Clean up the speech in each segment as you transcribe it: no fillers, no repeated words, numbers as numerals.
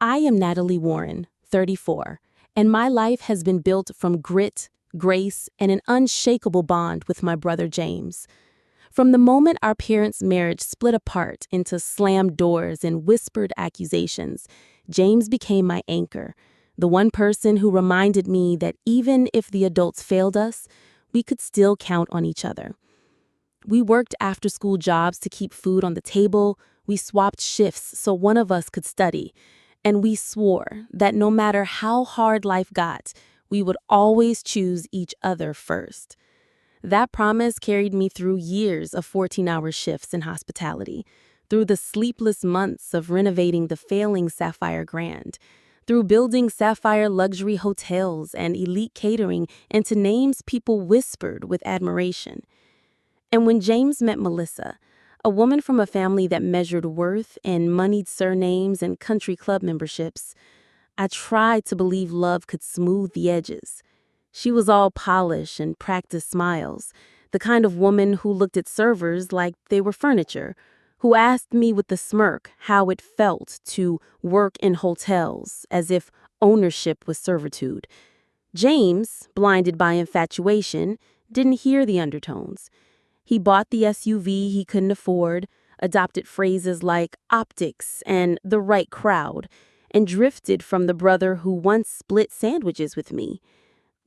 I am Natalie Warren, 34, and my life has been built from grit, grace, and an unshakable bond with my brother James. From the moment our parents' marriage split apart into slammed doors and whispered accusations, James became my anchor, the one person who reminded me that even if the adults failed us, we could still count on each other. We worked after-school jobs to keep food on the table, we swapped shifts so one of us could study, and we swore that no matter how hard life got, we would always choose each other first. That promise carried me through years of 14-hour shifts in hospitality, through the sleepless months of renovating the failing Sapphire Grand, through building Sapphire luxury hotels and elite catering into names people whispered with admiration. And when James met Melissa, a woman from a family that measured worth in moneyed surnames and country club memberships, I tried to believe love could smooth the edges. She was all polish and practiced smiles, the kind of woman who looked at servers like they were furniture, who asked me with a smirk how it felt to work in hotels, as if ownership was servitude. James, blinded by infatuation, didn't hear the undertones. He bought the SUV he couldn't afford, adopted phrases like optics and the right crowd, and drifted from the brother who once split sandwiches with me.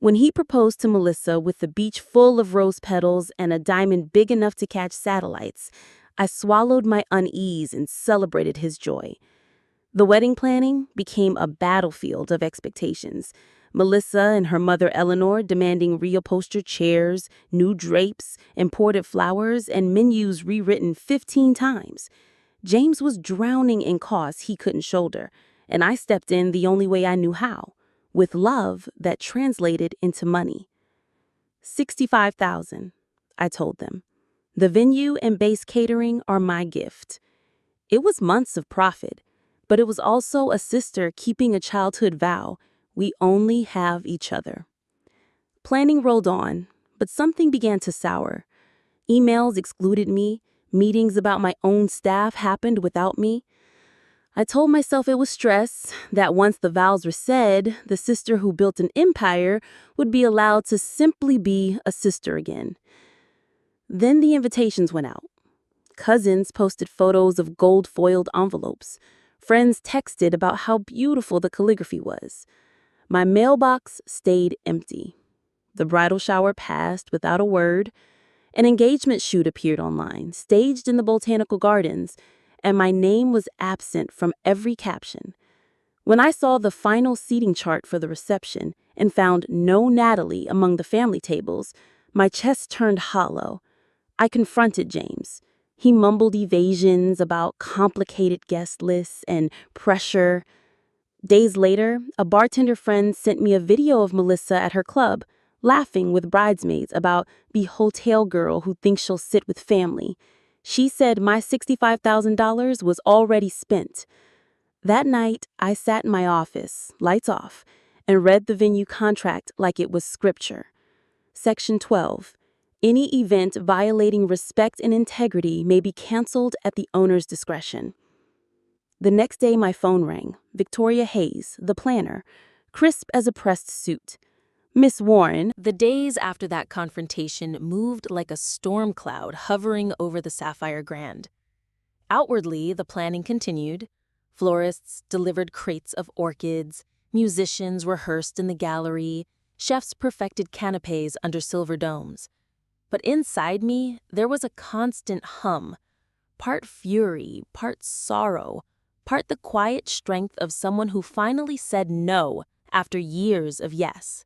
When he proposed to Melissa with the beach full of rose petals and a diamond big enough to catch satellites, I swallowed my unease and celebrated his joy. The wedding planning became a battlefield of expectations. Melissa and her mother Eleanor demanding reupholstered chairs, new drapes, imported flowers, and menus rewritten 15 times. James was drowning in costs he couldn't shoulder, and I stepped in the only way I knew how, with love that translated into money. $65,000, I told them. The venue and base catering are my gift. It was months of profit, but it was also a sister keeping a childhood vow. We only have each other. Planning rolled on, but something began to sour. Emails excluded me. Meetings about my own staff happened without me. I told myself it was stress, that once the vows were said, the sister who built an empire would be allowed to simply be a sister again. Then the invitations went out. Cousins posted photos of gold-foiled envelopes. Friends texted about how beautiful the calligraphy was. My mailbox stayed empty. The bridal shower passed without a word. An engagement shoot appeared online, staged in the botanical gardens, and my name was absent from every caption. When I saw the final seating chart for the reception and found no Natalie among the family tables, my chest turned hollow. I confronted James. He mumbled evasions about complicated guest lists and pressure. Days later, a bartender friend sent me a video of Melissa at her club, laughing with bridesmaids about the hotel girl who thinks she'll sit with family. She said my $65,000 was already spent. That night, I sat in my office, lights off, and read the venue contract like it was scripture. Section 12. Any event violating respect and integrity may be canceled at the owner's discretion. The next day, my phone rang. Victoria Hayes, the planner, crisp as a pressed suit. Miss Warren. The days after that confrontation moved like a storm cloud hovering over the Sapphire Grand. Outwardly, the planning continued. Florists delivered crates of orchids, musicians rehearsed in the gallery, chefs perfected canapes under silver domes. But inside me, there was a constant hum, part fury, part sorrow, part the quiet strength of someone who finally said no after years of yes.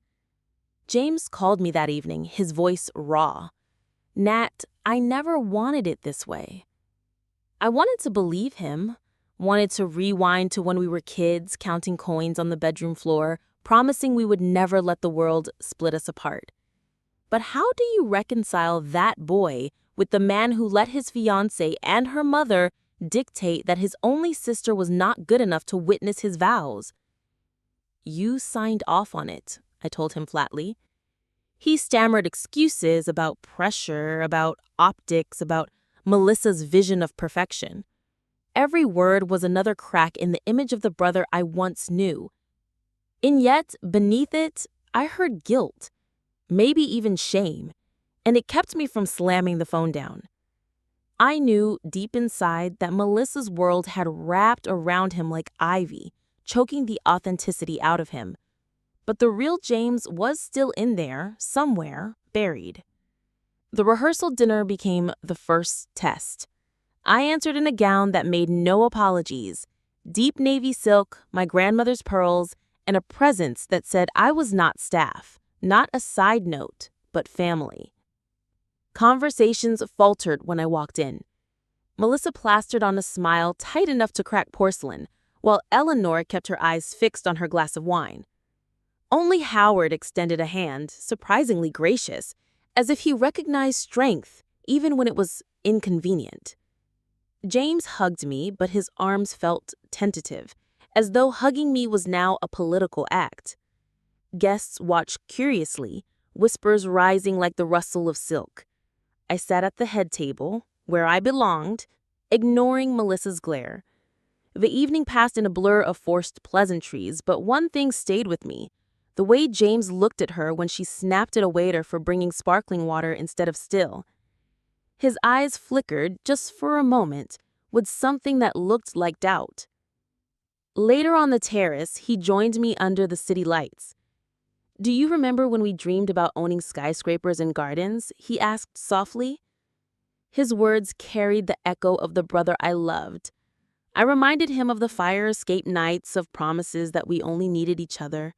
James called me that evening, his voice raw. "Nat, I never wanted it this way." I wanted to believe him, wanted to rewind to when we were kids, counting coins on the bedroom floor, promising we would never let the world split us apart. But how do you reconcile that boy with the man who let his fiancée and her mother dictate that his only sister was not good enough to witness his vows? "You signed off on it," I told him flatly. He stammered excuses about pressure, about optics, about Melissa's vision of perfection. every word was another crack in the image of the brother I once knew. And yet, beneath it, I heard guilt, maybe even shame, and it kept me from slamming the phone down. I knew deep inside that Melissa's world had wrapped around him like ivy, choking the authenticity out of him. But the real James was still in there, somewhere, buried. The rehearsal dinner became the first test. I answered in a gown that made no apologies, deep navy silk, my grandmother's pearls, and a presence that said I was not staff, not a side note, but family. Conversations faltered when I walked in. Melissa plastered on a smile tight enough to crack porcelain, while Eleanor kept her eyes fixed on her glass of wine. Only Howard extended a hand, surprisingly gracious, as if he recognized strength, even when it was inconvenient. James hugged me, but his arms felt tentative, as though hugging me was now a political act. Guests watched curiously, whispers rising like the rustle of silk. I sat at the head table, where I belonged, ignoring Melissa's glare. The evening passed in a blur of forced pleasantries, but one thing stayed with me: the way James looked at her when she snapped at a waiter for bringing sparkling water instead of still. His eyes flickered, just for a moment, with something that looked like doubt. Later on the terrace, he joined me under the city lights. "Do you remember when we dreamed about owning skyscrapers and gardens?" he asked softly. His words carried the echo of the brother I loved. I reminded him of the fire escape nights, of promises that we only needed each other.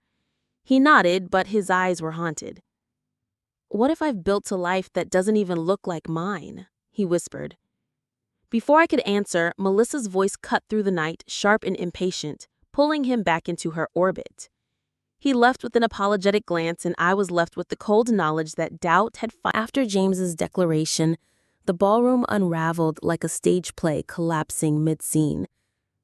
He nodded, but his eyes were haunted. "What if I've built a life that doesn't even look like mine?" he whispered. Before I could answer, Melissa's voice cut through the night, sharp and impatient, pulling him back into her orbit. He left with an apologetic glance, and I was left with the cold knowledge that doubt had After James's declaration, the ballroom unraveled like a stage play collapsing mid-scene.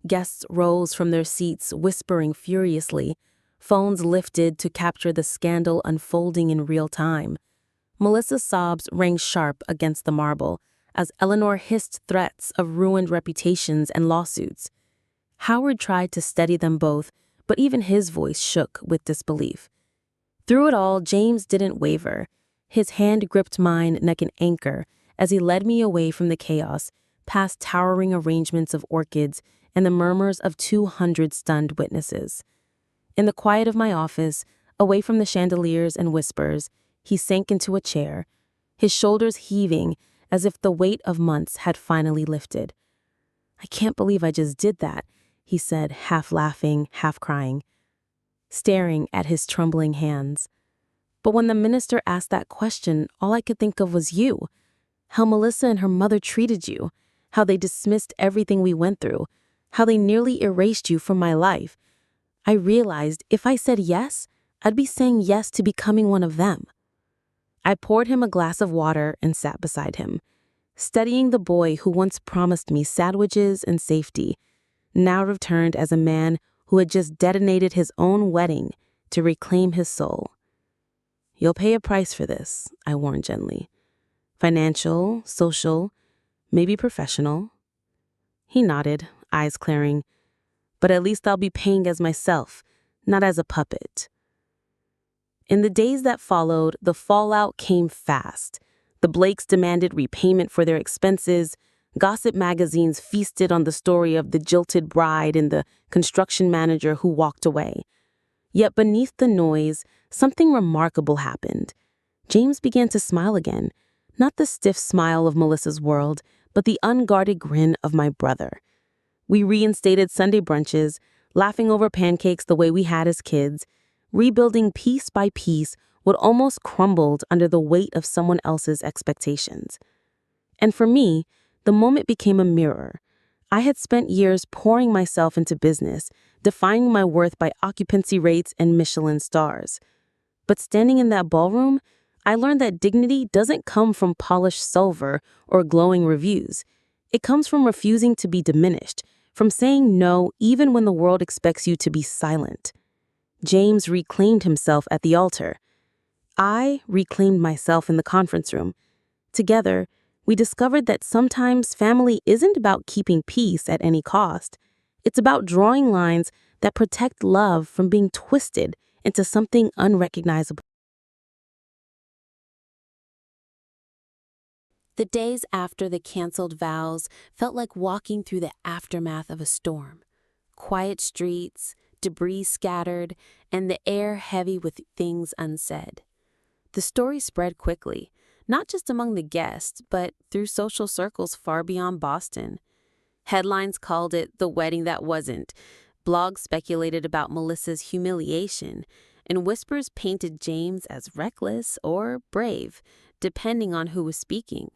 Guests rose from their seats, whispering furiously. Phones lifted to capture the scandal unfolding in real time. Melissa's sobs rang sharp against the marble as Eleanor hissed threats of ruined reputations and lawsuits. Howard tried to steady them both, but even his voice shook with disbelief. Through it all, James didn't waver. His hand gripped mine like an anchor as he led me away from the chaos, past towering arrangements of orchids and the murmurs of 200 stunned witnesses. In the quiet of my office, away from the chandeliers and whispers, he sank into a chair, his shoulders heaving as if the weight of months had finally lifted. "I can't believe I just did that," he said, half laughing, half crying, staring at his trembling hands. But when the minister asked that question, all I could think of was you. How Melissa and her mother treated you, how they dismissed everything we went through, how they nearly erased you from my life. I realized if I said yes, I'd be saying yes to becoming one of them. I poured him a glass of water and sat beside him, studying the boy who once promised me sandwiches and safety, now returned as a man who had just detonated his own wedding to reclaim his soul. "You'll pay a price for this," I warned gently. "Financial, social, maybe professional." He nodded, eyes clearing. "But at least I'll be paying as myself, not as a puppet." In the days that followed, the fallout came fast. The Blakes demanded repayment for their expenses. Gossip magazines feasted on the story of the jilted bride and the construction manager who walked away. Yet beneath the noise, something remarkable happened. James began to smile again, not the stiff smile of Melissa's world, but the unguarded grin of my brother. We reinstated Sunday brunches, laughing over pancakes the way we had as kids, rebuilding piece by piece what almost crumbled under the weight of someone else's expectations. And for me, the moment became a mirror. I had spent years pouring myself into business, defining my worth by occupancy rates and Michelin stars. But standing in that ballroom, I learned that dignity doesn't come from polished silver or glowing reviews. It comes from refusing to be diminished, from saying no even when the world expects you to be silent. James reclaimed himself at the altar. I reclaimed myself in the conference room. Together, we discovered that sometimes family isn't about keeping peace at any cost. It's about drawing lines that protect love from being twisted into something unrecognizable. The days after the canceled vows felt like walking through the aftermath of a storm. Quiet streets, debris scattered, and the air heavy with things unsaid. The story spread quickly, not just among the guests, but through social circles far beyond Boston. Headlines called it the wedding that wasn't. Blogs speculated about Melissa's humiliation, and whispers painted James as reckless or brave, depending on who was speaking.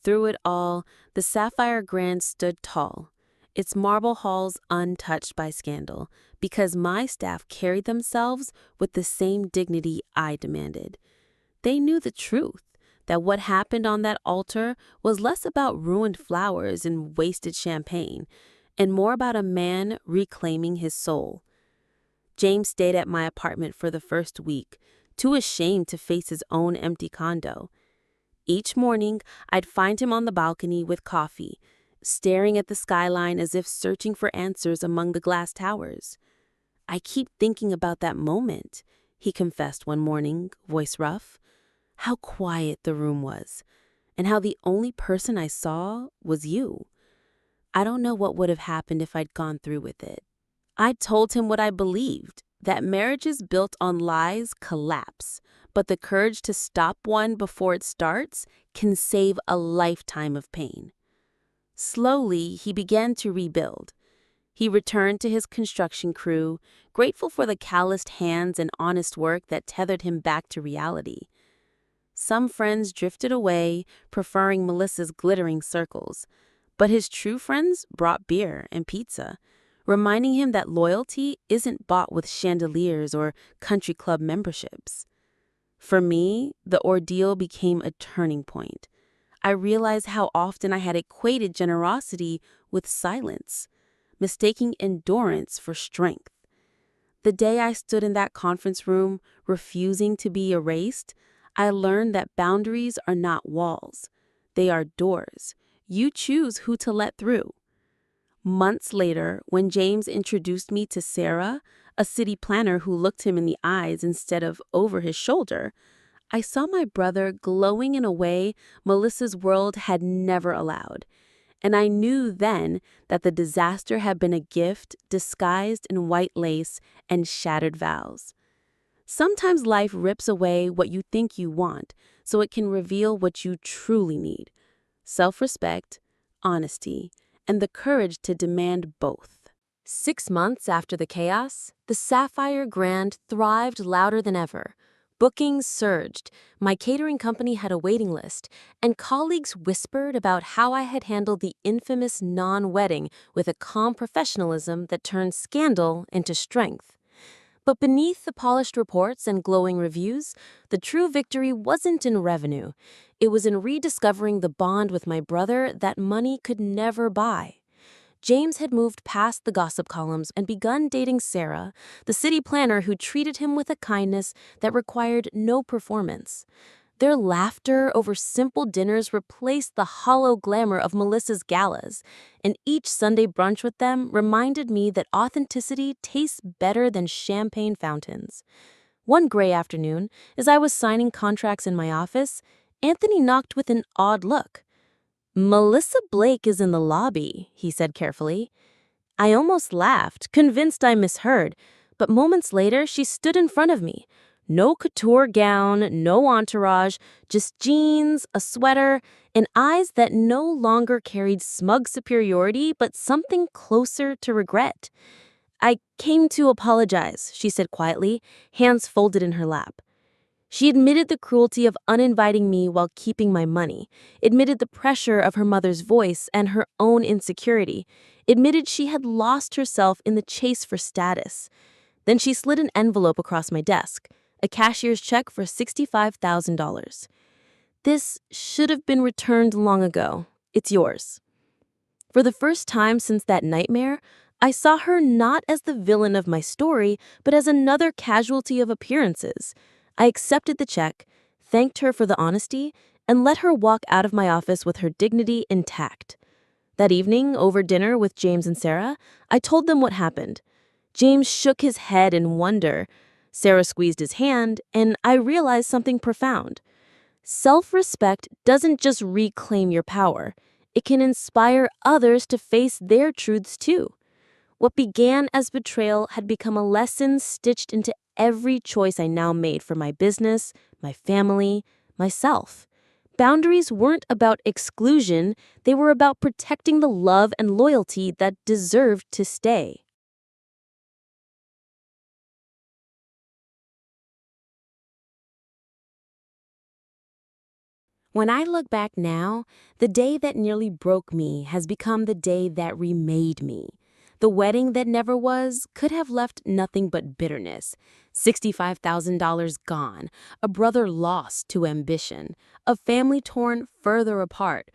Through it all, the Sapphire Grand stood tall, its marble halls untouched by scandal, because my staff carried themselves with the same dignity I demanded. They knew the truth, that what happened on that altar was less about ruined flowers and wasted champagne, and more about a man reclaiming his soul. James stayed at my apartment for the first week, too ashamed to face his own empty condo. Each morning, I'd find him on the balcony with coffee, staring at the skyline as if searching for answers among the glass towers. "I keep thinking about that moment," he confessed one morning, voice rough. "How quiet the room was, and how the only person I saw was you. I don't know what would have happened if I'd gone through with it." I told him what I believed, that marriages built on lies collapse, but the courage to stop one before it starts can save a lifetime of pain. Slowly, he began to rebuild. He returned to his construction crew, grateful for the calloused hands and honest work that tethered him back to reality. Some friends drifted away, preferring Melissa's glittering circles, but his true friends brought beer and pizza, reminding him that loyalty isn't bought with chandeliers or country club memberships. For me, the ordeal became a turning point. I realized how often I had equated generosity with silence, mistaking endurance for strength. The day I stood in that conference room, refusing to be erased, I learned that boundaries are not walls. They are doors. You choose who to let through. Months later, when James introduced me to Sarah, a city planner who looked him in the eyes instead of over his shoulder, I saw my brother glowing in a way Melissa's world had never allowed. And I knew then that the disaster had been a gift disguised in white lace and shattered vows. Sometimes life rips away what you think you want, so it can reveal what you truly need: self-respect, honesty, and the courage to demand both. 6 months after the chaos, the Sapphire Grand thrived louder than ever. Bookings surged, my catering company had a waiting list, and colleagues whispered about how I had handled the infamous non-wedding with a calm professionalism that turned scandal into strength. But beneath the polished reports and glowing reviews, the true victory wasn't in revenue. It was in rediscovering the bond with my brother that money could never buy. James had moved past the gossip columns and begun dating Sarah, the city planner who treated him with a kindness that required no performance. Their laughter over simple dinners replaced the hollow glamour of Melissa's galas, and each Sunday brunch with them reminded me that authenticity tastes better than champagne fountains. One gray afternoon, as I was signing contracts in my office, Anthony knocked with an odd look. "Melissa Blake is in the lobby," he said carefully. I almost laughed, convinced I misheard, but moments later she stood in front of me. No couture gown, no entourage, just jeans, a sweater, and eyes that no longer carried smug superiority but something closer to regret. "I came to apologize," she said quietly, hands folded in her lap. She admitted the cruelty of uninviting me while keeping my money, admitted the pressure of her mother's voice and her own insecurity, admitted she had lost herself in the chase for status. Then she slid an envelope across my desk, a cashier's check for $65,000. "This should have been returned long ago. It's yours." For the first time since that nightmare, I saw her not as the villain of my story, but as another casualty of appearances. I accepted the check, thanked her for the honesty, and let her walk out of my office with her dignity intact. That evening, over dinner with James and Sarah, I told them what happened. James shook his head in wonder. Sarah squeezed his hand, and I realized something profound. Self-respect doesn't just reclaim your power. It can inspire others to face their truths too. What began as betrayal had become a lesson stitched into every choice I now made for my business, my family, myself. Boundaries weren't about exclusion, they were about protecting the love and loyalty that deserved to stay. When I look back now, the day that nearly broke me has become the day that remade me. The wedding that never was could have left nothing but bitterness. $65,000 gone, a brother lost to ambition, a family torn further apart.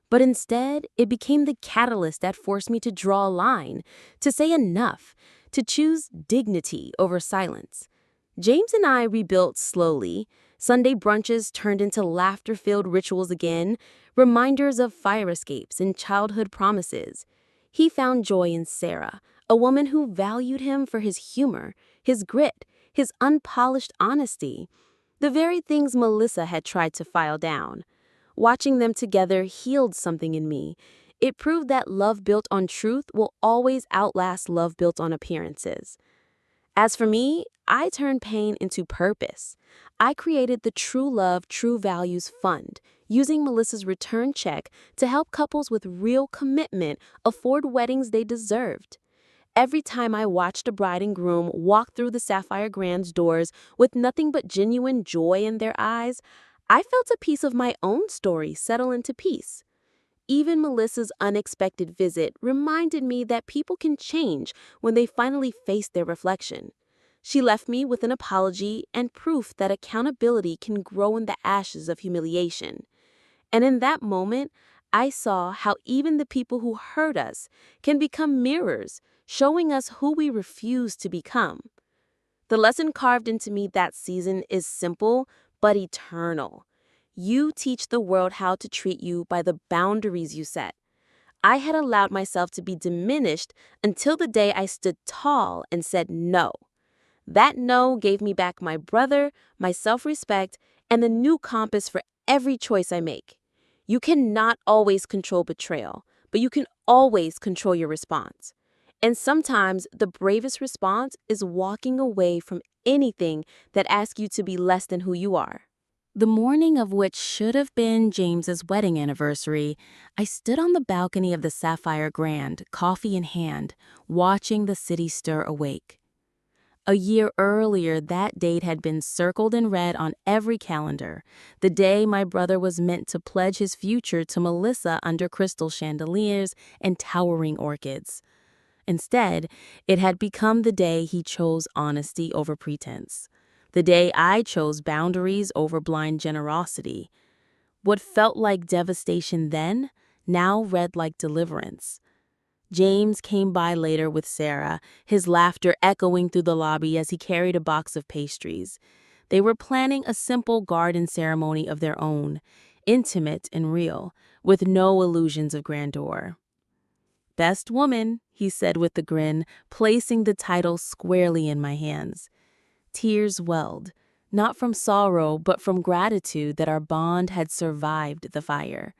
But instead, it became the catalyst that forced me to draw a line, to say enough, to choose dignity over silence. James and I rebuilt slowly. Sunday brunches turned into laughter-filled rituals again, reminders of fire escapes and childhood promises. He found joy in Sarah, a woman who valued him for his humor, his grit, his unpolished honesty, the very things Melissa had tried to file down. Watching them together healed something in me. It proved that love built on truth will always outlast love built on appearances. As for me, I turned pain into purpose. I created the True Love, True Values Fund, using Melissa's return check to help couples with real commitment afford weddings they deserved. Every time I watched a bride and groom walk through the Sapphire Grand's doors with nothing but genuine joy in their eyes, I felt a piece of my own story settle into peace. Even Melissa's unexpected visit reminded me that people can change when they finally face their reflection. She left me with an apology and proof that accountability can grow in the ashes of humiliation. And in that moment, I saw how even the people who hurt us can become mirrors, showing us who we refuse to become. The lesson carved into me that season is simple but eternal. You teach the world how to treat you by the boundaries you set. I had allowed myself to be diminished until the day I stood tall and said no. That no gave me back my brother, my self-respect, and the new compass for every choice I make. You cannot always control betrayal, but you can always control your response. And sometimes the bravest response is walking away from anything that asks you to be less than who you are. The morning of which should have been James's wedding anniversary, I stood on the balcony of the Sapphire Grand, coffee in hand, watching the city stir awake. A year earlier, that date had been circled in red on every calendar, the day my brother was meant to pledge his future to Melissa under crystal chandeliers and towering orchids. Instead, it had become the day he chose honesty over pretense. The day I chose boundaries over blind generosity. What felt like devastation then, now read like deliverance. James came by later with Sarah, his laughter echoing through the lobby as he carried a box of pastries. They were planning a simple garden ceremony of their own, intimate and real, with no illusions of grandeur. "Best woman," he said with a grin, placing the title squarely in my hands. Tears welled, not from sorrow but from gratitude that our bond had survived the fire.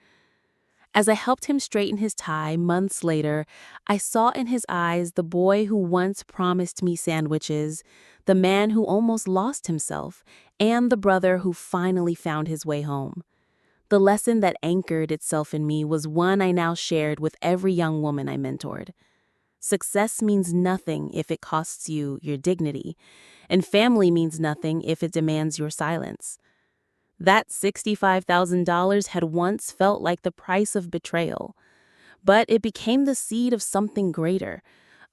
As I helped him straighten his tie months later, I saw in his eyes the boy who once promised me sandwiches, the man who almost lost himself, and the brother who finally found his way home. The lesson that anchored itself in me was one I now shared with every young woman I mentored. Success means nothing if it costs you your dignity, and family means nothing if it demands your silence. That $65,000 had once felt like the price of betrayal, but it became the seed of something greater,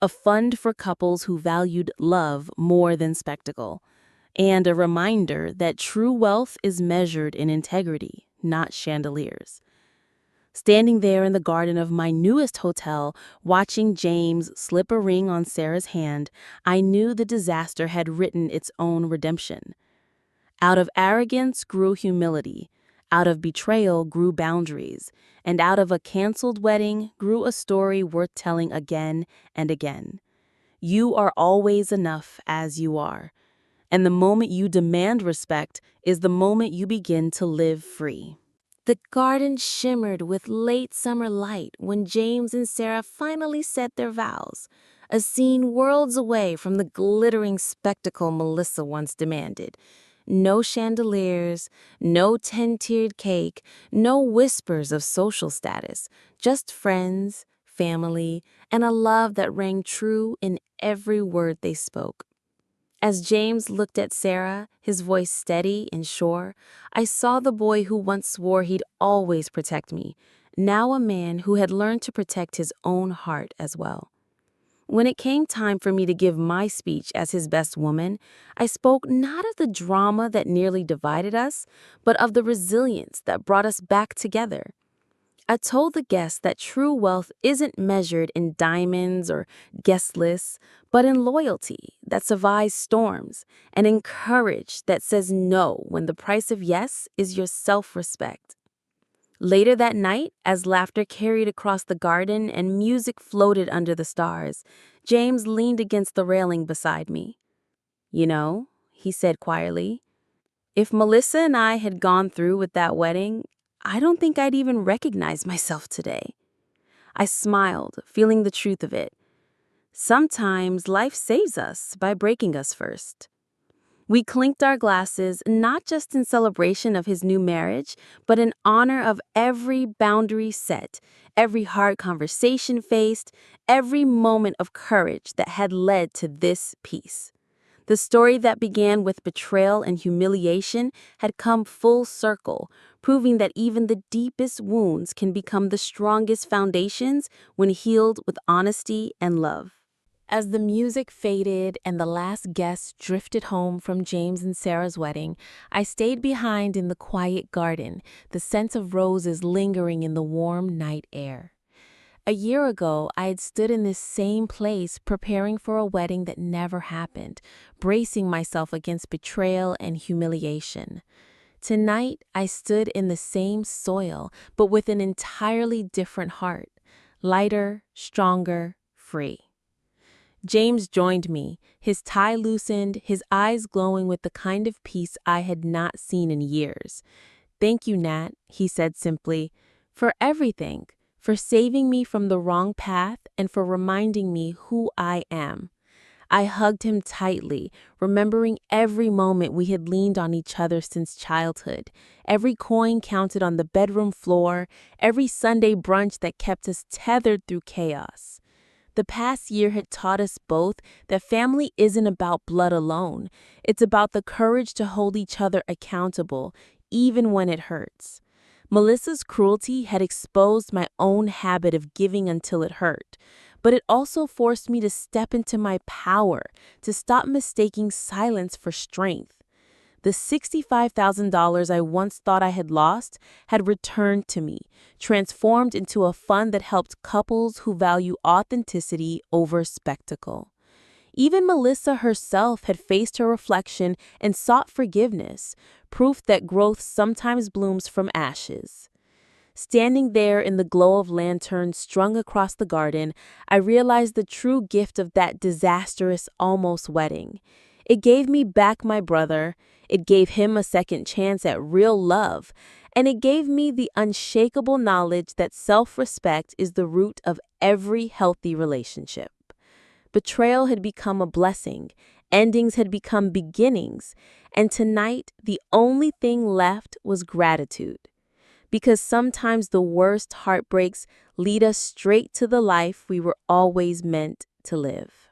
a fund for couples who valued love more than spectacle, and a reminder that true wealth is measured in integrity, not chandeliers. Standing there in the garden of my newest hotel, watching James slip a ring on Sarah's hand, I knew the disaster had written its own redemption. Out of arrogance grew humility. Out of betrayal grew boundaries, and out of a canceled wedding grew a story worth telling again and again. You are always enough as you are, and the moment you demand respect is the moment you begin to live free. The garden shimmered with late summer light when James and Sarah finally said their vows, a scene worlds away from the glittering spectacle Melissa once demanded. No chandeliers, no 10-tiered cake, no whispers of social status, just friends, family, and a love that rang true in every word they spoke. As James looked at Sarah, his voice steady and sure, I saw the boy who once swore he'd always protect me, now a man who had learned to protect his own heart as well. When it came time for me to give my speech as his best woman, I spoke not of the drama that nearly divided us, but of the resilience that brought us back together. I told the guests that true wealth isn't measured in diamonds or guest lists, but in loyalty that survives storms and in courage that says no when the price of yes is your self-respect. Later that night, as laughter carried across the garden and music floated under the stars, James leaned against the railing beside me. "You know," he said quietly, "if Melissa and I had gone through with that wedding, I don't think I'd even recognize myself today." I smiled, feeling the truth of it. Sometimes life saves us by breaking us first. We clinked our glasses not just in celebration of his new marriage, but in honor of every boundary set, every hard conversation faced, every moment of courage that had led to this peace. The story that began with betrayal and humiliation had come full circle, proving that even the deepest wounds can become the strongest foundations when healed with honesty and love. As the music faded and the last guests drifted home from James and Sarah's wedding, I stayed behind in the quiet garden, the scent of roses lingering in the warm night air. A year ago, I had stood in this same place preparing for a wedding that never happened, bracing myself against betrayal and humiliation. Tonight, I stood in the same soil, but with an entirely different heart, lighter, stronger, free. James joined me, his tie loosened, his eyes glowing with the kind of peace I had not seen in years. "Thank you, Nat," he said simply, "for everything, for saving me from the wrong path and for reminding me who I am." I hugged him tightly, remembering every moment we had leaned on each other since childhood, every coin counted on the bedroom floor, every Sunday brunch that kept us tethered through chaos. The past year had taught us both that family isn't about blood alone. It's about the courage to hold each other accountable, even when it hurts. Melissa's cruelty had exposed my own habit of giving until it hurt, but it also forced me to step into my power, to stop mistaking silence for strength. The $65,000 I once thought I had lost had returned to me, transformed into a fund that helped couples who value authenticity over spectacle. Even Melissa herself had faced her reflection and sought forgiveness, proof that growth sometimes blooms from ashes. Standing there in the glow of lanterns strung across the garden, I realized the true gift of that disastrous almost wedding. It gave me back my brother, it gave him a second chance at real love, and it gave me the unshakable knowledge that self-respect is the root of every healthy relationship. Betrayal had become a blessing, endings had become beginnings, and tonight the only thing left was gratitude. Because sometimes the worst heartbreaks lead us straight to the life we were always meant to live.